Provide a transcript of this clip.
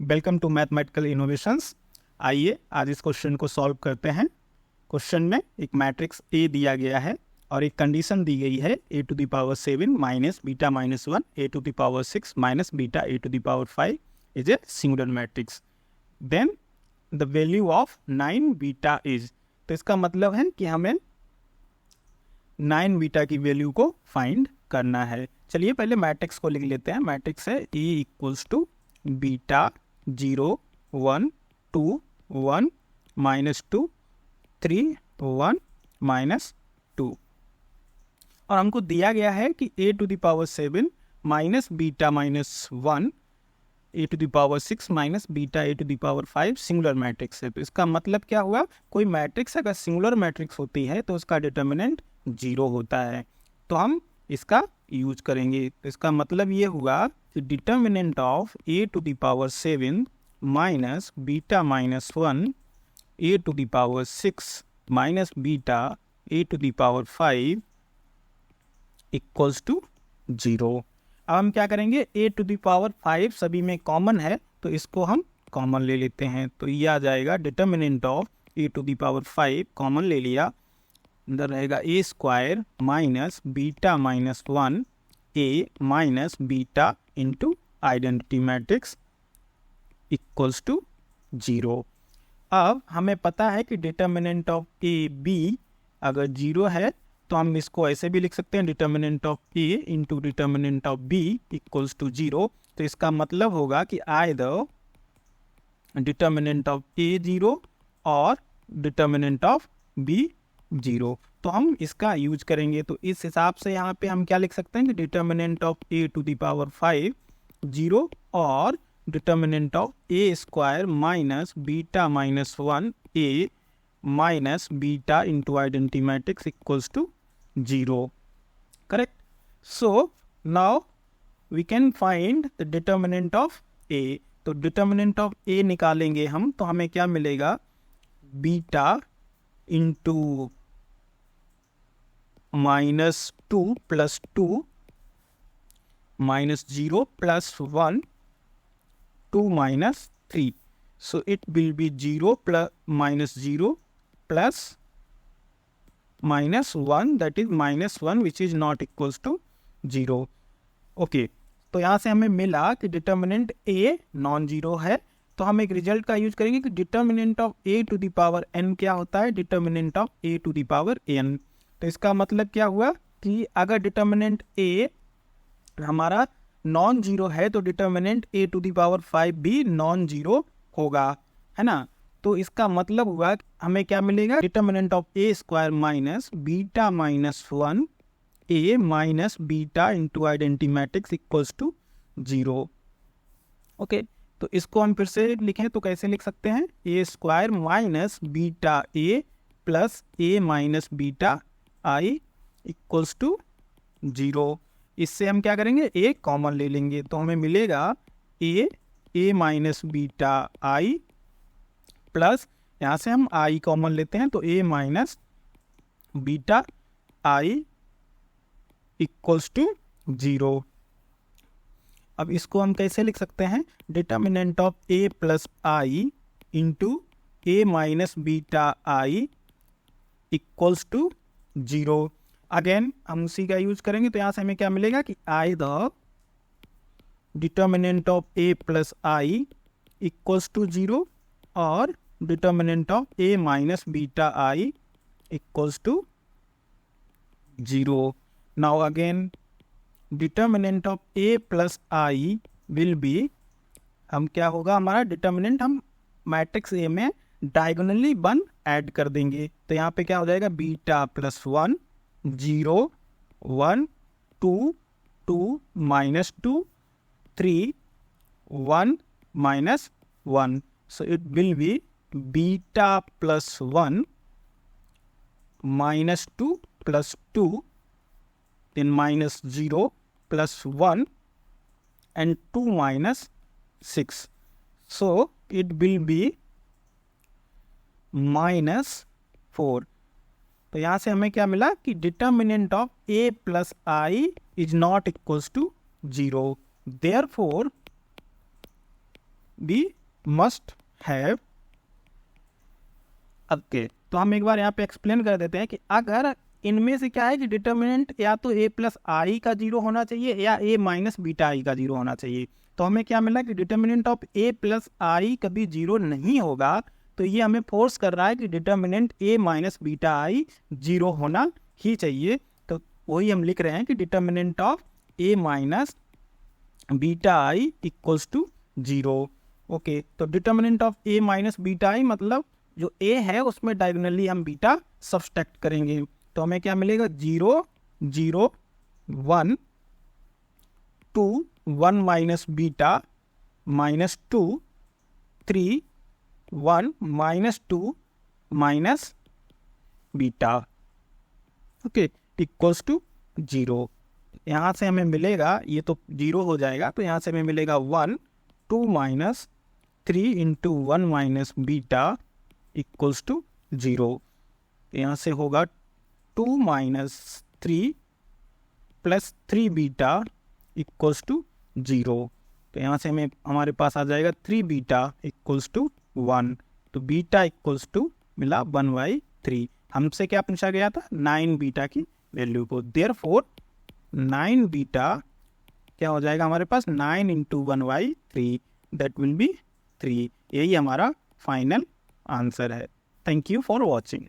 Welcome to mathematical innovations. आइए आज इस क्वेश्चन को सॉल्व करते हैं। क्वेश्चन में एक मैट्रिक्स ए दिया गया है और एक कंडीशन दी गई है a to the power 7 minus beta minus 1 a to the power 6 minus beta a to the power 5 is a singular matrix. Then the value of 9 beta is, तो इसका मतलब है कि हमें 9 बीटा की वैल्यू को फाइंड करना है। चलिए पहले मैट्रिक्स को लिख लेते हैं। मैट्रिक्स है A equals to beta 0 1 2 1 minus 2 3 1 minus 2, और हमको दिया गया है कि a to the power 7 minus beta minus 1 a to the power 6 minus beta a to the power 5 singular matrix है। तो इसका मतलब क्या हुआ, कोई मैट्रिक्स अगर सिंगुलर मैट्रिक्स होती है तो उसका डिटर्मिनेंट 0 होता है, तो हम इसका यूज करेंगे। तो इसका मतलब ये हुआ कि determinant of a to the power 7 minus beta minus 1 a to the power 6 minus beta a to the power 5 equals to 0। अब हम क्या करेंगे, a टू द पावर 5 सभी में कॉमन है तो इसको हम कॉमन ले लेते हैं। तो ये आ जाएगा determinant of a to the power 5, common ले लिया, अंदर रहेगा a square minus beta minus 1 a minus beta into identity matrix equals to 0। अब हमें पता है कि डिटर्मिनेंट ऑफ ए बी अगर 0 है तो हम इसको ऐसे भी लिख सकते हैं, determinant of A into determinant of B equals to 0। तो इसका मतलब होगा कि आइदर डिटर्मिनेंट ऑफ ए 0 और डिटर्मिनेंट ऑफ बी 0। तो हम इसका यूज करेंगे। तो इस हिसाब से यहाँ पे हम क्या लिख सकते हैं कि determinant of A to the power 5 0 और determinant of A square minus beta minus 1 A minus beta into identity matrix equals to 0। Correct. So now we can find the determinant of A. तो determinant of ए निकालेंगे हम, तो हमें क्या मिलेगा, beta into minus 2 plus 2 minus 0 plus 1 2 minus 3। So it will be 0 plus minus 0 plus minus 1, that is minus 1 which is not equals to 0. Okay, तो यहाँ से हमें मिला कि डिटर्मिनेंट a नॉन जीरो है, तो हम एक रिजल्ट का यूज करेंगे कि determinant of a to the power n क्या होता है, determinant of a to the power n। तो इसका मतलब क्या हुआ कि अगर डिटर्मिनेंट a हमारा नॉन जीरो है तो determinant a to the power 5 भी नॉन जीरो होगा, है ना। तो इसका मतलब हुआ कि हमें क्या मिलेगा, determinant of a square minus beta minus 1 a minus beta into identity matrix equals to 0। Okay, तो इसको हम फिर से लिखें तो कैसे लिख सकते हैं, a square minus beta a plus a minus beta i equals to 0। इससे हम क्या करेंगे, a कॉमन ले लेंगे, तो हमें मिलेगा a minus beta i plus यहाँ से हम i कॉमन लेते हैं तो a minus beta i equals to 0। अब इसको हम कैसे लिख सकते हैं, determinant of a plus i into a minus beta i equals to 0। Again हम उसी का यूज करेंगे, तो यहाँ से हमें क्या मिलेगा कि I the determinant of a plus i equals to 0 और determinant of a minus beta i equals to 0। Now again determinant of a plus i will be, हम क्या होगा, हमारा डिटर्मिनेंट हम मैट्रिक्स a में डायगोनली 1 ऐड कर देंगे, तो यहाँ पे क्या हो जाएगा, beta plus 1 0 1 2 2 minus 2 3 1 minus 1। So it will be beta plus 1 minus 2 plus 2 then minus 0 plus 1 and 2 minus 6. So it will be minus 4। तो यहाँ से हमें क्या मिला कि determinant of a plus i is not equals to 0, therefore we must have. Okay, तो हम एक बार यहाँ पे एक्सप्लेन कर देते हैं कि अगर इनमें से क्या है कि डिटर्मिनेंट या तो a प्लस आई का जीरो होना चाहिए या a माइनस बीटा आई का जीरो होना चाहिए। तो हमें क्या मिला कि डिटर्मिनेंट ऑफ a प्लस आई कभी जीरो नहीं होगा, तो ये हमें फोर्स कर रहा है कि determinant a minus beta I zero होना ही चाहिए। तो वही हम लिख रहे हैं कि determinant of a minus beta I equals to zero. Okay, तो determinant of a minus beta I मतलब जो a है उसमें डायगोनली हम बीटा सब्सट्रैक्ट करेंगे, तो हमें क्या मिलेगा 0 0 1 2 1 minus beta minus 2 3 1 minus 2 minus beta. Okay, equals to 0। यहाँ से हमें मिलेगा, ये तो 0 हो जाएगा, तो यहाँ से हमें मिलेगा 1 2 minus 3 into 1 minus beta equals to 0। यहाँ से होगा 2 minus 3 plus 3 beta equals to 0। तो यहाँ से हमें हमारे पास आ जाएगा 3 बीटा इक्वल्स टू 1। तो बीटा इक्वल्स टू मिला 1/3। हमसे क्या पूछा गया था? 9 बीटा की वैल्यू को। देयरफॉर 9 बीटा क्या हो जाएगा हमारे पास? 9 इंटू 1/3 दैट विल बी 3। यही हमारा फाइनल आंसर है। Thank you for watching.